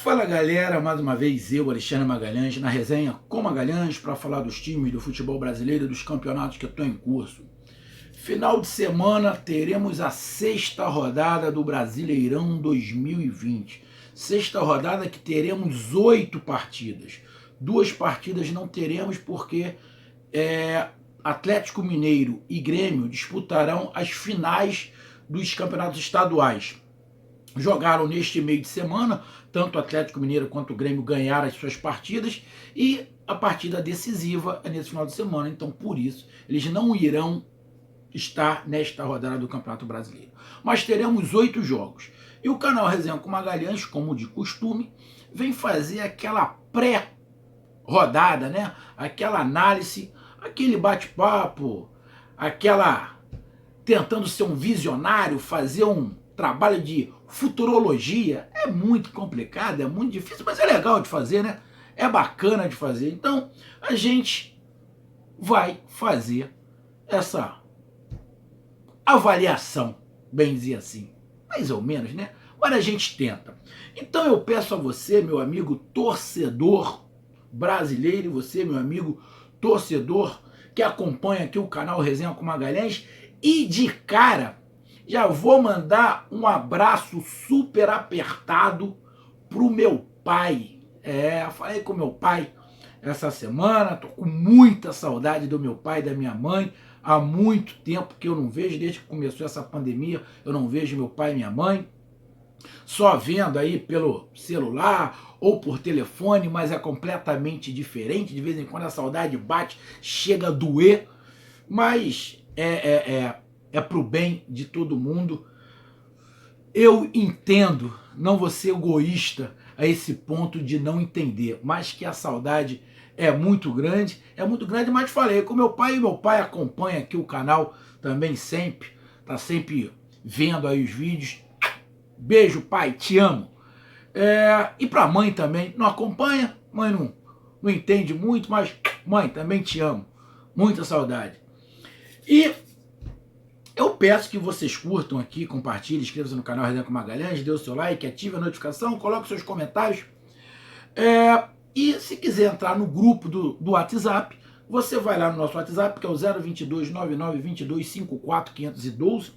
Fala galera, mais uma vez eu, Alexandre Magalhães, na resenha com Magalhães para falar dos times do futebol brasileiro e dos campeonatos que estão em curso. Final de semana teremos a sexta rodada do Brasileirão 2020. Sexta rodada que teremos 8 partidas. 2 partidas não teremos porque Atlético Mineiro e Grêmio disputarão as finais dos campeonatos estaduais. Jogaram neste meio de semana, tanto o Atlético Mineiro quanto o Grêmio ganharam as suas partidas e a partida decisiva é nesse final de semana, então por isso eles não irão estar nesta rodada do Campeonato Brasileiro. Mas teremos 8 jogos. E o canal Resenha com Magalhães, como de costume, vem fazer aquela pré-rodada, né? Aquela análise, aquele bate-papo, aquela tentando ser um visionário, fazer um trabalho de futurologia. É muito complicado, é muito difícil, mas é legal de fazer, né? É bacana de fazer. Então, a gente vai fazer essa avaliação, bem dizer assim. Mais ou menos, né? Mas a gente tenta. Então eu peço a você, meu amigo torcedor brasileiro, e você, meu amigo torcedor que acompanha aqui o canal Resenha com Magalhães, e de cara já vou mandar um abraço super apertado pro meu pai. Falei com meu pai essa semana, tô com muita saudade do meu pai e da minha mãe. Há muito tempo que eu não vejo, desde que começou essa pandemia, eu não vejo meu pai e minha mãe. Só vendo aí pelo celular ou por telefone, mas é completamente diferente. De vez em quando a saudade bate, chega a doer, mas é pro bem de todo mundo. Eu entendo, não vou ser egoísta a esse ponto de não entender, mas que a saudade é muito grande, mas falei com meu pai, e meu pai acompanha aqui o canal também sempre, tá sempre vendo aí os vídeos. Beijo, pai, te amo. E pra mãe também, não acompanha, mãe não entende muito, mas mãe, também te amo, muita saudade. E eu peço que vocês curtam aqui, compartilhem, inscrevam-se no canal Resenha com Magalhães, dê o seu like, ative a notificação, coloque seus comentários. E se quiser entrar no grupo do WhatsApp, você vai lá no nosso WhatsApp, que é o 022 9922 54 512.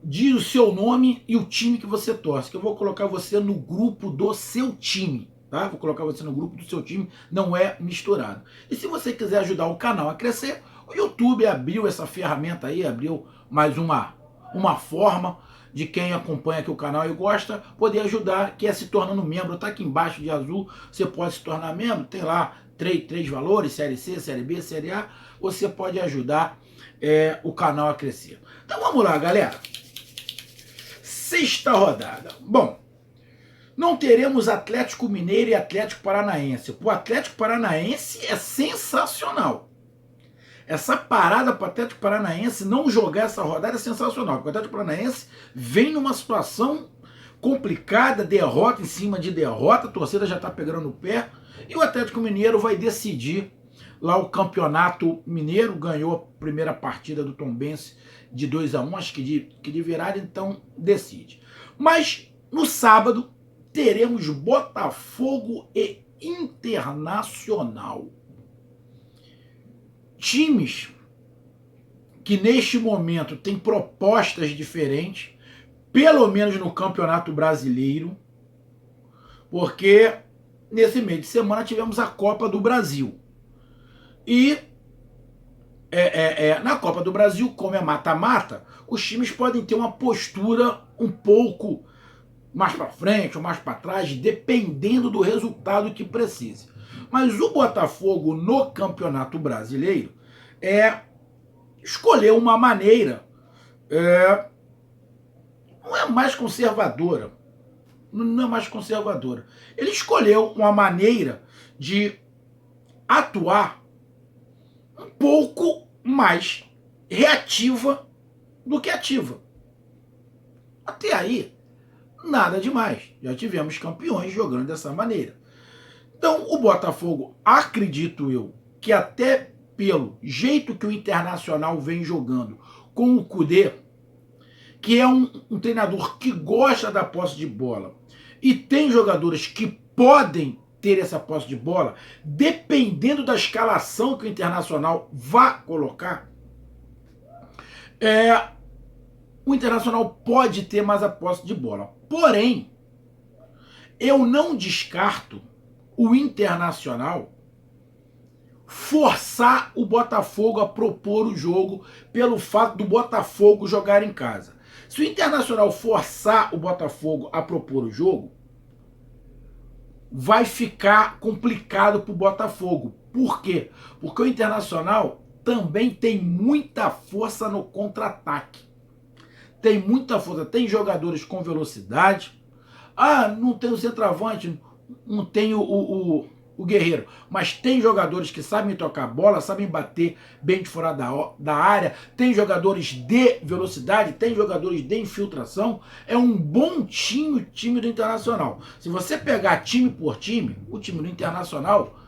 Diz o seu nome e o time que você torce, que eu vou colocar você no grupo do seu time, tá? Vou colocar você no grupo do seu time, não é misturado. E se você quiser ajudar o canal a crescer, o YouTube abriu essa ferramenta aí, abriu mais uma forma de quem acompanha aqui o canal e gosta, poder ajudar, que é se tornando membro. Tá aqui embaixo de azul, você pode se tornar membro, tem lá três valores, Série C, Série B, Série A, você pode ajudar o canal a crescer. Então vamos lá, galera. Sexta rodada. Bom, não teremos Atlético Mineiro e Atlético Paranaense. O Atlético Paranaense é sensacional. Essa parada para o Atlético Paranaense não jogar essa rodada é sensacional. Porque o Atlético Paranaense vem numa situação complicada, derrota em cima de derrota, a torcida já está pegando no pé. E o Atlético Mineiro vai decidir lá o Campeonato Mineiro, ganhou a primeira partida do Tombense de 2-1, acho que de virada, então decide. Mas no sábado teremos Botafogo e Internacional. Times que neste momento têm propostas diferentes, pelo menos no Campeonato Brasileiro, porque nesse meio de semana tivemos a Copa do Brasil. E na Copa do Brasil, como é mata-mata, os times podem ter uma postura um pouco mais para frente ou mais para trás, dependendo do resultado que precise. Mas o Botafogo no Campeonato Brasileiro escolheu uma maneira não é mais conservadora. Não é mais conservadora. Ele escolheu uma maneira de atuar um pouco mais reativa do que ativa. Até aí, nada demais. Já tivemos campeões jogando dessa maneira. Então, o Botafogo, acredito eu, que até pelo jeito que o Internacional vem jogando com o Kudê, que é um treinador que gosta da posse de bola, e tem jogadores que podem ter essa posse de bola, dependendo da escalação que o Internacional vá colocar, o Internacional pode ter mais a posse de bola. Porém, eu não descarto o Internacional forçar o Botafogo a propor o jogo pelo fato do Botafogo jogar em casa. Se o Internacional forçar o Botafogo a propor o jogo, vai ficar complicado para o Botafogo. Por quê? Porque o Internacional também tem muita força no contra-ataque. Tem muita força, tem jogadores com velocidade. Ah, não tem o centroavante, não tem o Guerreiro, mas tem jogadores que sabem tocar bola, sabem bater bem de fora da área, tem jogadores de velocidade, tem jogadores de infiltração. É um bom time o time do Internacional. Se você pegar time por time, o time do Internacional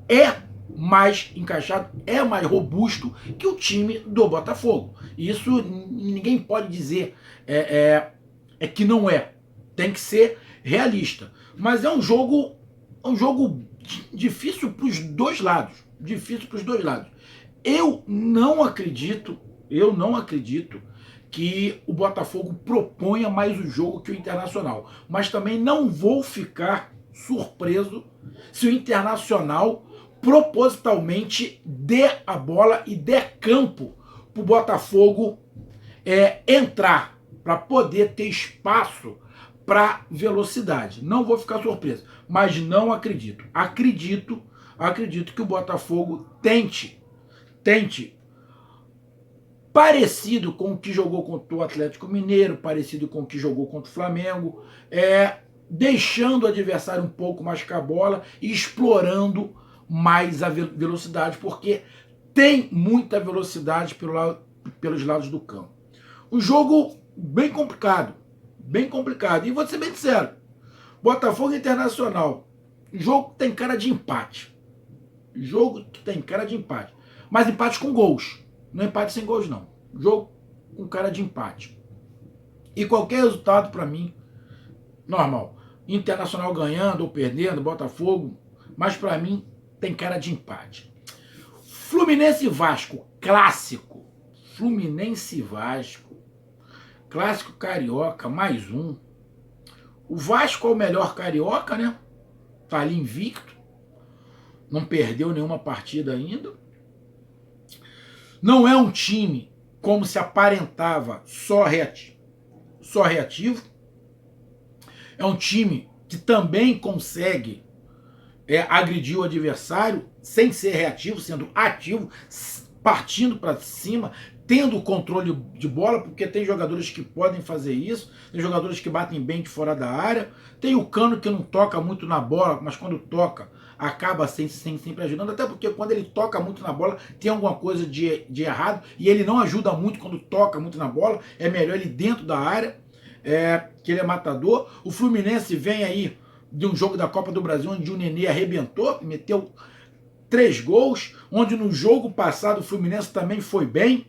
é mais encaixado, é mais robusto que o time do Botafogo. Isso ninguém pode dizer que não é. Tem que ser realista. Mas é um jogo difícil para os dois lados. Difícil para os dois lados. Eu não acredito que o Botafogo proponha mais o jogo que o Internacional. Mas também não vou ficar surpreso se o Internacional propositalmente dê a bola e dê campo para o Botafogo entrar, para poder ter espaço para velocidade. Não vou ficar surpreso, mas não acredito. Acredito que o Botafogo tente parecido com o que jogou contra o Atlético Mineiro, parecido com o que jogou contra o Flamengo, deixando o adversário um pouco mais com a bola e explorando mais a velocidade, porque tem muita velocidade pelos lados do campo. Um jogo bem complicado. E vou ser bem sincero, Botafogo Internacional, jogo que tem cara de empate. Mas empate com gols. Não é empate sem gols, não. Jogo com cara de empate. E qualquer resultado, para mim, normal. Internacional ganhando ou perdendo, Botafogo, mas para mim tem cara de empate. Fluminense e Vasco, clássico. Fluminense e Vasco. Clássico carioca, mais um. O Vasco é o melhor carioca, né? Tá ali invicto. Não perdeu nenhuma partida ainda. Não é um time como se aparentava só reativo. É um time que também consegue agredir o adversário sem ser reativo, sendo ativo, partindo para cima, tendo o controle de bola, porque tem jogadores que podem fazer isso, tem jogadores que batem bem de fora da área, tem o Cano que não toca muito na bola, mas quando toca acaba sempre ajudando, até porque quando ele toca muito na bola tem alguma coisa de errado, e ele não ajuda muito quando toca muito na bola, é melhor ele dentro da área, que ele é matador. O Fluminense vem aí de um jogo da Copa do Brasil onde o Nenê arrebentou, meteu 3 gols, onde no jogo passado o Fluminense também foi bem,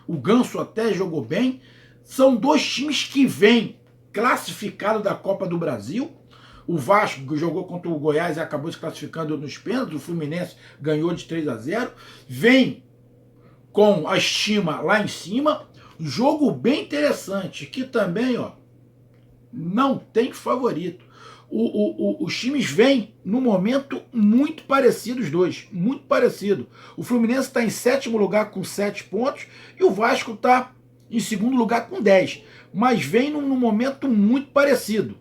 o Ganso até jogou bem. São dois times que vêm classificados da Copa do Brasil. O Vasco jogou contra o Goiás e acabou se classificando nos pênaltis. O Fluminense ganhou de 3-0. Vem com a estima lá em cima. Jogo bem interessante, que também não tem favorito. Os times vêm num momento muito parecido, os dois, muito parecido. O Fluminense está em 7º lugar com 7 pontos e o Vasco está em 2º lugar com 10. Mas vem num momento muito parecido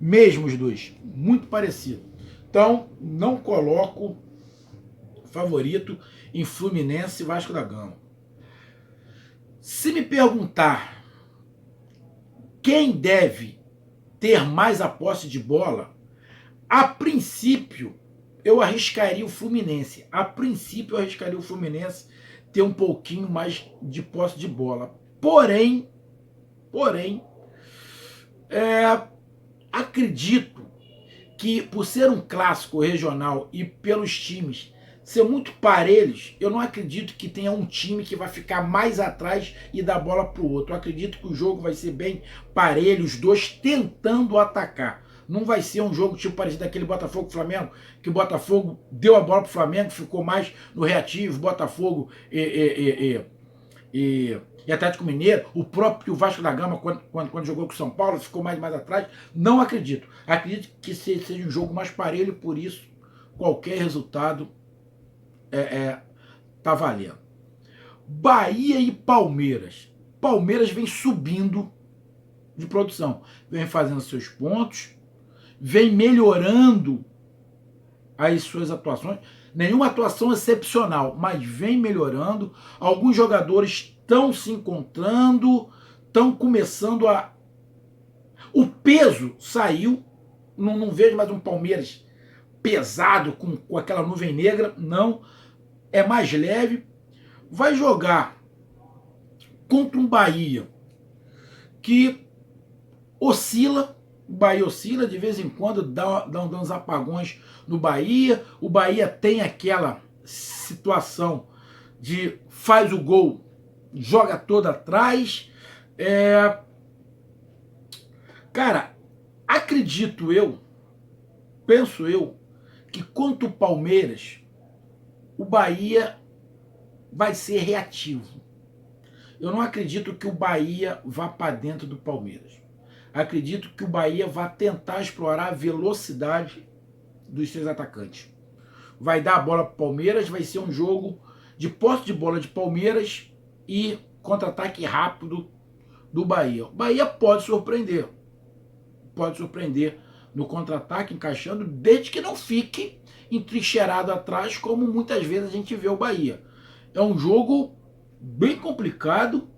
mesmo os dois, muito parecido. Então, não coloco favorito em Fluminense e Vasco da Gama. Se me perguntar quem deve ter mais a posse de bola, a princípio eu arriscaria o Fluminense. Ter um pouquinho mais de posse de bola. Porém, acredito que por ser um clássico regional e pelos times ser muito parelhos, eu não acredito que tenha um time que vai ficar mais atrás e dar bola para o outro. Eu acredito que o jogo vai ser bem parelho, os dois tentando atacar. Não vai ser um jogo tipo parecido daquele Botafogo-Flamengo, que o Botafogo deu a bola para o Flamengo, ficou mais no reativo, Botafogo e Atlético Mineiro, o próprio Vasco da Gama, quando jogou com o São Paulo, ficou mais atrás. Não acredito. Acredito que seja um jogo mais parelho, por isso qualquer resultado tá valendo. Bahia e Palmeiras. Palmeiras vem subindo de produção, vem fazendo seus pontos, vem melhorando as suas atuações. Nenhuma atuação excepcional, mas vem melhorando. Alguns jogadores estão se encontrando, estão começando a... O peso saiu, não vejo mais um Palmeiras pesado, com aquela nuvem negra, não. É mais leve, vai jogar contra um Bahia que oscila, o Bahia oscila, de vez em quando dá uns apagões no Bahia, o Bahia tem aquela situação de faz o gol, joga todo atrás, cara, acredito eu, penso eu, que contra o Palmeiras, o Bahia vai ser reativo. Eu não acredito que o Bahia vá para dentro do Palmeiras. Acredito que o Bahia vai tentar explorar a velocidade dos seus atacantes. Vai dar a bola para o Palmeiras, vai ser um jogo de posse de bola de Palmeiras e contra-ataque rápido do Bahia. O Bahia pode surpreender no contra-ataque, encaixando, desde que não fique entrincheirado atrás, como muitas vezes a gente vê o Bahia. É um jogo bem complicado.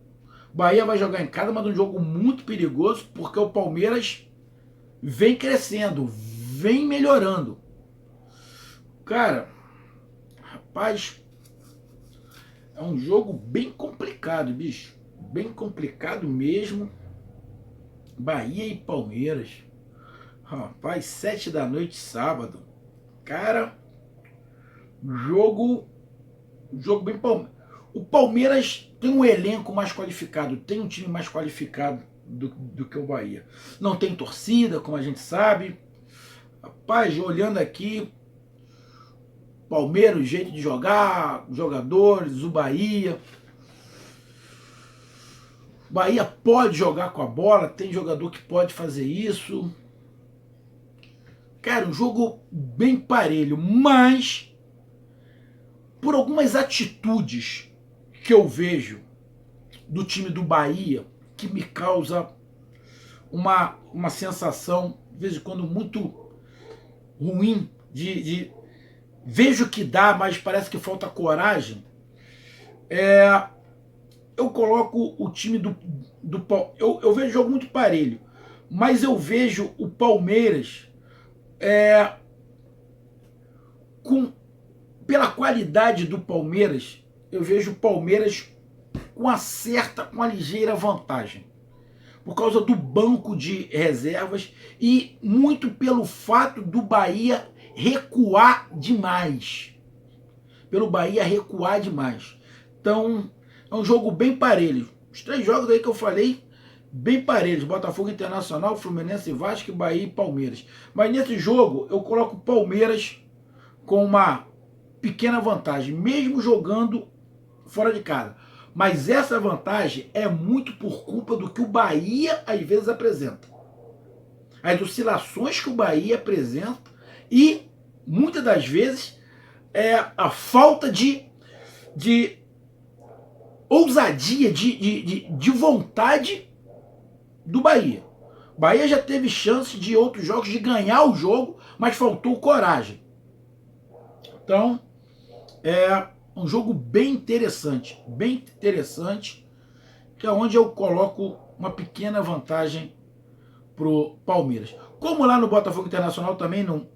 O Bahia vai jogar em casa, mas é um jogo muito perigoso, porque o Palmeiras vem crescendo, vem melhorando. Cara, rapaz, é um jogo bem complicado, bicho. Bem complicado mesmo. Bahia e Palmeiras. Rapaz, 7 da noite, sábado. Cara, jogo bem Palmeiras. O Palmeiras tem um elenco mais qualificado, tem um time mais qualificado do que o Bahia. Não tem torcida, como a gente sabe. Rapaz, olhando aqui, Palmeiras, jeito de jogar, jogadores, o Bahia. O Bahia pode jogar com a bola, tem jogador que pode fazer isso. Cara, um jogo bem parelho, mas por algumas atitudes que eu vejo do time do Bahia, que me causa uma sensação, de vez em quando, muito ruim, vejo que dá, mas parece que falta coragem. Eu coloco o time do Palmeiras. Eu vejo jogo muito parelho, mas eu vejo o Palmeiras pela qualidade do Palmeiras, eu vejo o Palmeiras com uma ligeira vantagem. Por causa do banco de reservas e muito pelo fato do Bahia recuar demais. Pelo Bahia recuar demais. Então, é um jogo bem parelho. Os 3 jogos aí que eu falei, bem parelhos. Botafogo, Internacional, Fluminense, Vasco, Bahia e Palmeiras. Mas nesse jogo, eu coloco o Palmeiras com uma pequena vantagem, mesmo jogando fora de casa. Mas essa vantagem é muito por culpa do que o Bahia às vezes apresenta. As oscilações que o Bahia apresenta e, muitas das vezes, a falta de ousadia, de vontade do Bahia. O Bahia já teve chance de outros jogos de ganhar o jogo, mas faltou coragem. Então, é um jogo bem interessante, que é onde eu coloco uma pequena vantagem pro Palmeiras. Como lá no Botafogo Internacional também não,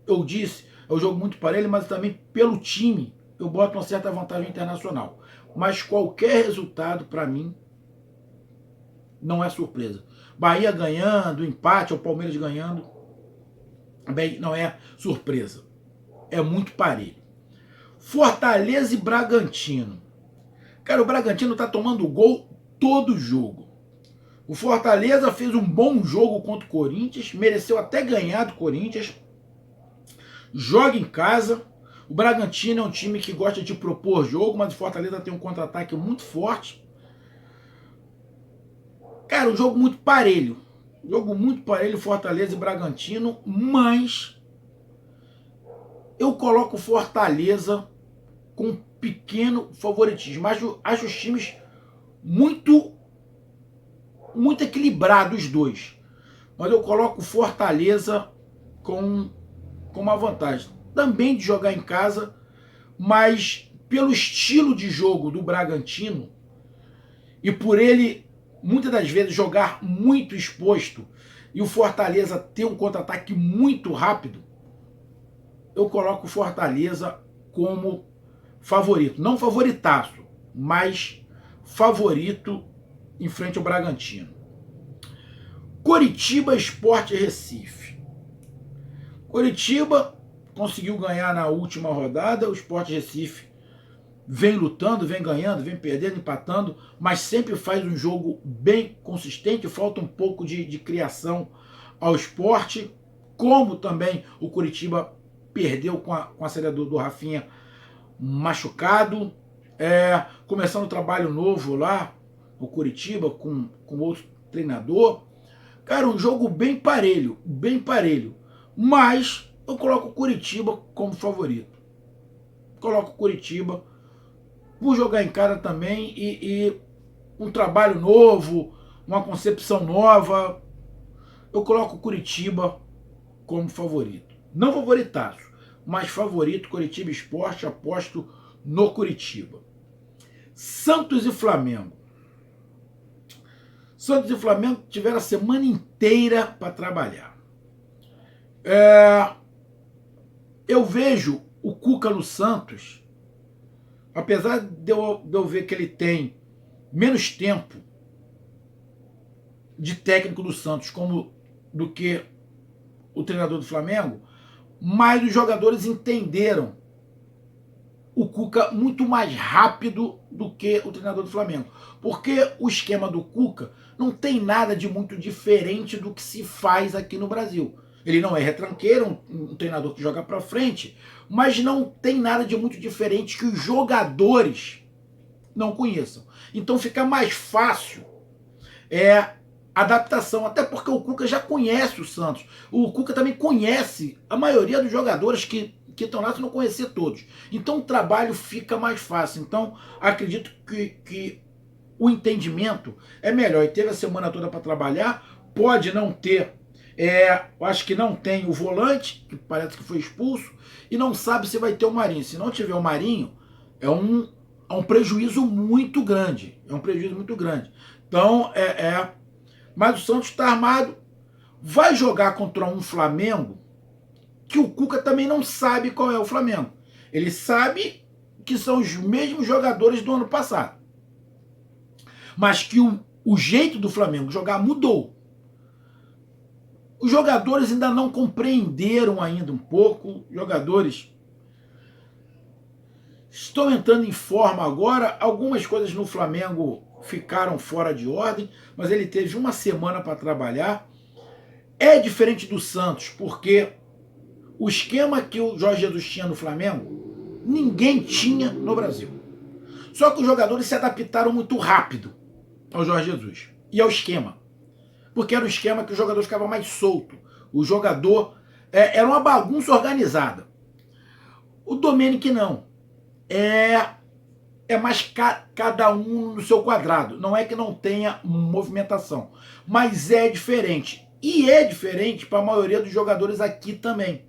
eu disse, é um jogo muito parelho, mas também pelo time eu boto uma certa vantagem internacional. Mas qualquer resultado para mim não é surpresa. Bahia ganhando, empate, ou Palmeiras ganhando, bem, não é surpresa. É muito parelho. Fortaleza e Bragantino. Cara, o Bragantino tá tomando gol todo jogo. O Fortaleza fez um bom jogo contra o Corinthians, mereceu até ganhar do Corinthians. Joga em casa. O Bragantino é um time que gosta de propor jogo, mas o Fortaleza tem um contra-ataque muito forte. Cara, um jogo muito parelho. Jogo muito parelho, Fortaleza e Bragantino, mas eu coloco Fortaleza com pequeno favoritismo. Acho os times muito equilibrados os dois. Mas eu coloco Fortaleza com uma vantagem. Também de jogar em casa, mas pelo estilo de jogo do Bragantino e por ele muitas das vezes jogar muito exposto e o Fortaleza ter um contra-ataque muito rápido, eu coloco o Fortaleza como favorito. Não favoritaço, mas favorito em frente ao Bragantino. Coritiba, Sport Recife. Coritiba conseguiu ganhar na última rodada, o Sport Recife vem lutando, vem ganhando, vem perdendo, empatando, mas sempre faz um jogo bem consistente, falta um pouco de criação ao Sport, como também o Coritiba perdeu com a saída do Rafinha machucado, começando um trabalho novo lá no Coritiba com outro treinador. Cara, um jogo bem parelho, mas eu coloco o Coritiba como favorito. Coloco o Coritiba por jogar em casa também e um trabalho novo, uma concepção nova. Eu coloco o Coritiba como favorito. Não favoritaço, mas favorito, Coritiba Sport, aposto no Coritiba. Santos e Flamengo. Santos e Flamengo tiveram a semana inteira para trabalhar. Eu vejo o Cuca no Santos, apesar de eu ver que ele tem menos tempo de técnico do Santos do que o treinador do Flamengo, mas os jogadores entenderam o Cuca muito mais rápido do que o treinador do Flamengo. Porque o esquema do Cuca não tem nada de muito diferente do que se faz aqui no Brasil. Ele não é retranqueiro, um treinador que joga para frente, mas não tem nada de muito diferente que os jogadores não conheçam. Então fica mais fácil adaptação, até porque o Cuca já conhece o Santos. O Cuca também conhece a maioria dos jogadores que estão lá, se não conhecer todos. Então o trabalho fica mais fácil. Então acredito que o entendimento é melhor. E teve a semana toda para trabalhar, pode não ter, eu acho que não tem o volante, que parece que foi expulso, e não sabe se vai ter o Marinho. Se não tiver o Marinho, é um prejuízo muito grande. É um prejuízo muito grande. Então, mas o Santos está armado, vai jogar contra um Flamengo que o Cuca também não sabe qual é o Flamengo. Ele sabe que são os mesmos jogadores do ano passado. Mas que o jeito do Flamengo jogar mudou. Os jogadores ainda não compreenderam ainda um pouco. Os jogadores estão entrando em forma agora. Algumas coisas no Flamengo ficaram fora de ordem, mas ele teve uma semana para trabalhar. É diferente do Santos, porque o esquema que o Jorge Jesus tinha no Flamengo, ninguém tinha no Brasil. Só que os jogadores se adaptaram muito rápido ao Jorge Jesus e ao esquema. Porque era um esquema que o jogador ficava mais solto. O jogador era uma bagunça organizada. O Domenic não. É mais cada um no seu quadrado. Não é que não tenha movimentação, mas é diferente. E é diferente para a maioria dos jogadores aqui também.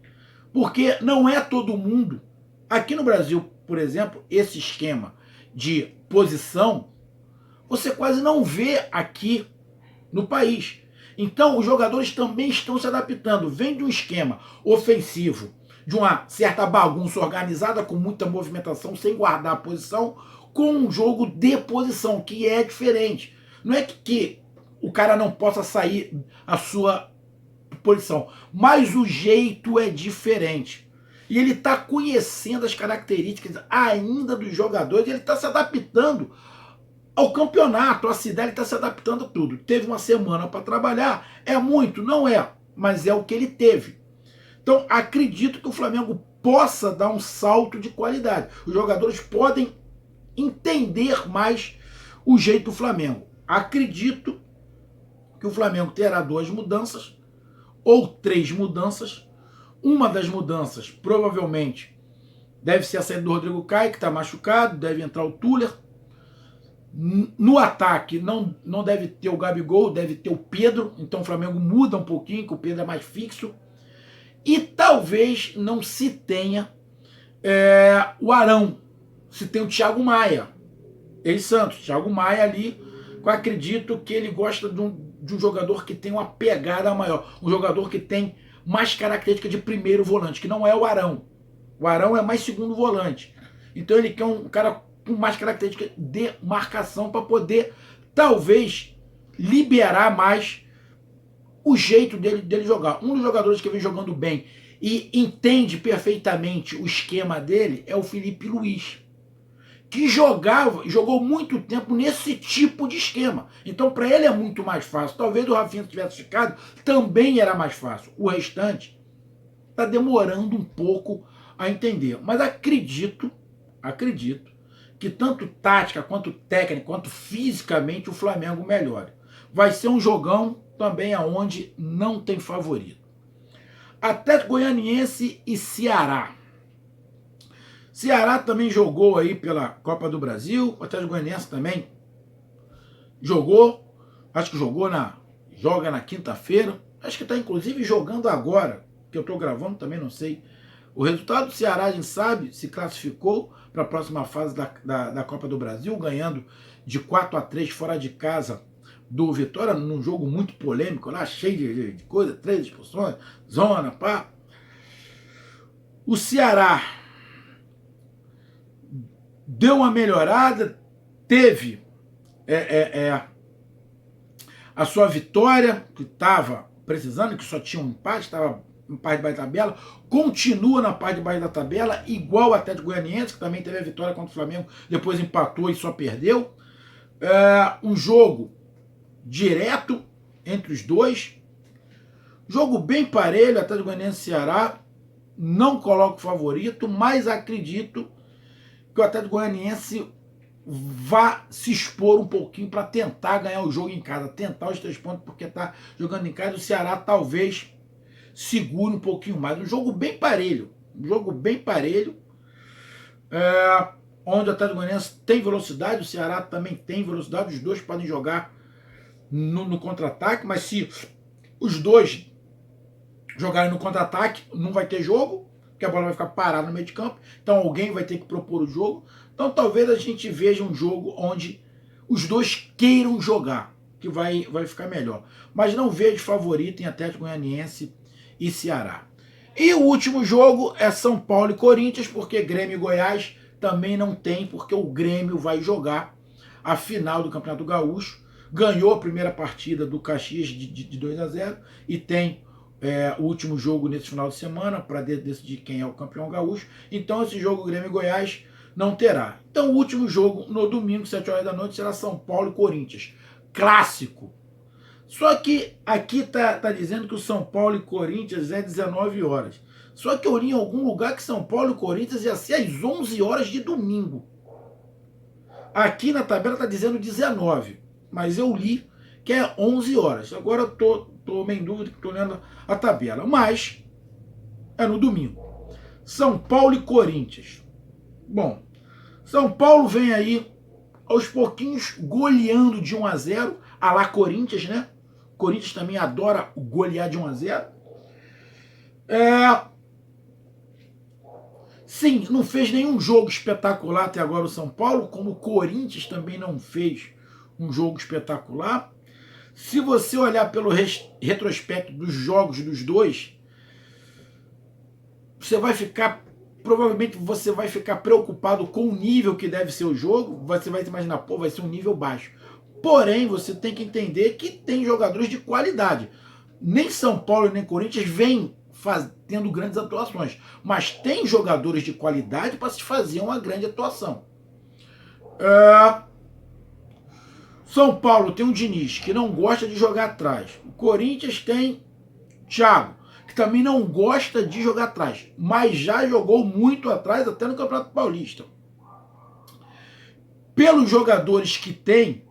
Porque não é todo mundo. Aqui no Brasil, por exemplo, esse esquema de posição, você quase não vê aqui no país. Então, os jogadores também estão se adaptando. Vem de um esquema ofensivo, de uma certa bagunça organizada, com muita movimentação, sem guardar a posição, com um jogo de posição, que é diferente. Não é que o cara não possa sair a sua posição, mas o jeito é diferente. E ele está conhecendo as características ainda dos jogadores, ele está se adaptando ao campeonato, a cidade está se adaptando a tudo. Teve uma semana para trabalhar, é muito? Não é, mas é o que ele teve. Então, acredito que o Flamengo possa dar um salto de qualidade. Os jogadores podem entender mais o jeito do Flamengo. Acredito que o Flamengo terá 2 mudanças ou 3 mudanças. Uma das mudanças, provavelmente, deve ser a saída do Rodrigo Caio, que está machucado, deve entrar o Tuller. No ataque não deve ter o Gabigol, deve ter o Pedro, então o Flamengo muda um pouquinho, que o Pedro é mais fixo. E talvez não se tenha o Arão, se tem o Thiago Maia, ex-Santos, Thiago Maia ali, eu acredito que ele gosta de um jogador que tem uma pegada maior, um jogador que tem mais característica de primeiro volante, que não é o Arão. O Arão é mais segundo volante. Então ele quer um cara com mais característica de marcação para poder, talvez, liberar mais o jeito dele jogar. Um dos jogadores que vem jogando bem e entende perfeitamente o esquema dele é o Felipe Luiz, que jogou muito tempo nesse tipo de esquema. Então, para ele é muito mais fácil. Talvez o Rafinha tivesse ficado, também era mais fácil. O restante está demorando um pouco a entender. Mas acredito que tanto tática, quanto técnica, quanto fisicamente o Flamengo melhore. Vai ser um jogão também aonde não tem favorito. Atlético Goianiense e Ceará. Ceará também jogou aí pela Copa do Brasil. O Atlético Goianiense também jogou. Acho que joga na quinta-feira. Acho que está inclusive jogando agora, que eu estou gravando, também não sei. O resultado do Ceará, a gente sabe, se classificou para a próxima fase da Copa do Brasil, ganhando de 4-3 fora de casa do Vitória, num jogo muito polêmico lá, cheio de coisa, 3 expulsões, zona, pá. O Ceará deu uma melhorada, teve a sua vitória, que estava precisando, que só tinha um empate, estava em parte de baixo da tabela, continua na parte de baixo da tabela, igual o Atlético Goianiense, que também teve a vitória contra o Flamengo, depois empatou e só perdeu. Um jogo direto entre os dois, jogo bem parelho, Atlético Goianiense e Ceará. Não coloco favorito, mas acredito que o Atlético Goianiense vá se expor um pouquinho para tentar ganhar o jogo em casa, tentar os 3 pontos, porque está jogando em casa. O Ceará talvez segure um pouquinho mais. Um jogo bem parelho, onde o Atlético Goianiense tem velocidade, o Ceará também tem velocidade, os dois podem jogar no contra-ataque, mas se os dois jogarem no contra-ataque, não vai ter jogo, porque a bola vai ficar parada no meio de campo, então alguém vai ter que propor o jogo. Então talvez a gente veja um jogo onde os dois queiram jogar, que vai ficar melhor. Mas não vejo favorito em Atlético Goianiense e Ceará. E o último jogo é São Paulo e Corinthians, porque Grêmio e Goiás também não tem, porque o Grêmio vai jogar a final do Campeonato Gaúcho. Ganhou a primeira partida do Caxias de 2-0 e tem o último jogo nesse final de semana para decidir quem é o campeão gaúcho. Então esse jogo Grêmio e Goiás não terá. Então o último jogo no domingo, 7 horas da noite, será São Paulo e Corinthians. Clássico. Só que aqui tá dizendo que o São Paulo e Corinthians é 19 horas. Só que eu li em algum lugar que São Paulo e Corinthians ia ser às 11 horas de domingo. Aqui na tabela está dizendo 19, mas eu li que é 11 horas. Agora eu tô meio em dúvida, estou lendo a tabela. Mas é no domingo. São Paulo e Corinthians. Bom, São Paulo vem aí aos pouquinhos goleando de 1-0, a lá Corinthians, né? Corinthians também adora golear de 1-0. Sim, não fez nenhum jogo espetacular até agora o São Paulo, como o Corinthians também não fez um jogo espetacular. Se você olhar pelo retrospecto dos jogos dos dois, provavelmente você vai ficar preocupado com o nível que deve ser o jogo. Você vai imaginar, pô, vai ser um nível baixo. Porém, você tem que entender que tem jogadores de qualidade. Nem São Paulo nem Corinthians vêm tendo grandes atuações. Mas tem jogadores de qualidade para se fazer uma grande atuação. São Paulo tem um Diniz, que não gosta de jogar atrás. O Corinthians tem Thiago, que também não gosta de jogar atrás, mas já jogou muito atrás, até no Campeonato Paulista. Pelos jogadores que tem,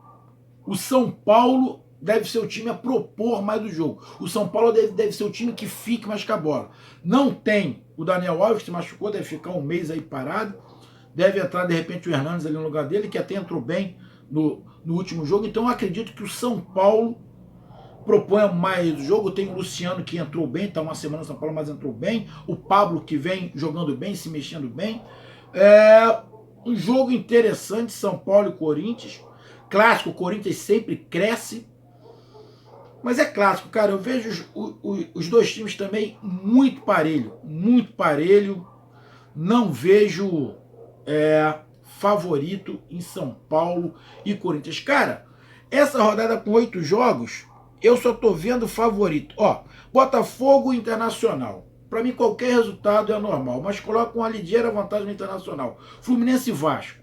o São Paulo deve ser o time a propor mais do jogo. O São Paulo deve ser o time que fique mais com a bola. Não tem o Daniel Alves, que se machucou, deve ficar um mês aí parado. Deve entrar, de repente, o Hernandes ali no lugar dele, que até entrou bem no último jogo. Então, eu acredito que o São Paulo proponha mais do jogo. Tem o Luciano, que entrou bem, está uma semana no São Paulo, mas entrou bem. O Pablo, que vem jogando bem, se mexendo bem. Um jogo interessante, São Paulo e Corinthians. Clássico, o Corinthians sempre cresce. Mas é clássico, cara. Eu vejo os dois times também muito parelho. Muito parelho. Não vejo favorito em São Paulo e Corinthians. Cara, essa rodada com 8 jogos, eu só tô vendo favorito. Ó, Botafogo e Internacional. Para mim, qualquer resultado é normal, mas coloca uma ligeira vantagem no Internacional. Fluminense e Vasco,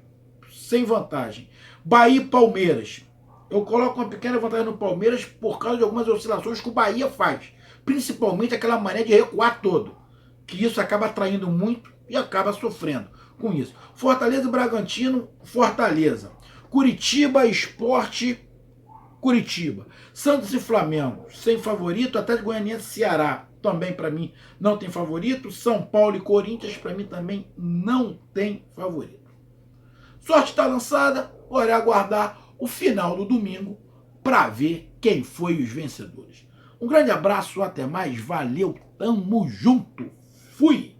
sem vantagem. Bahia e Palmeiras. Eu coloco uma pequena vantagem no Palmeiras por causa de algumas oscilações que o Bahia faz. Principalmente aquela maneira de recuar todo. Que isso acaba atraindo muito e acaba sofrendo com isso. Fortaleza e Bragantino, Fortaleza. Curitiba, Sport, Curitiba. Santos e Flamengo, sem favorito. Atlético Goianiense e Ceará, também para mim não tem favorito. São Paulo e Corinthians, para mim também não tem favorito. Sorte está lançada, bora aguardar o final do domingo para ver quem foi os vencedores. Um grande abraço, até mais, valeu, tamo junto, fui!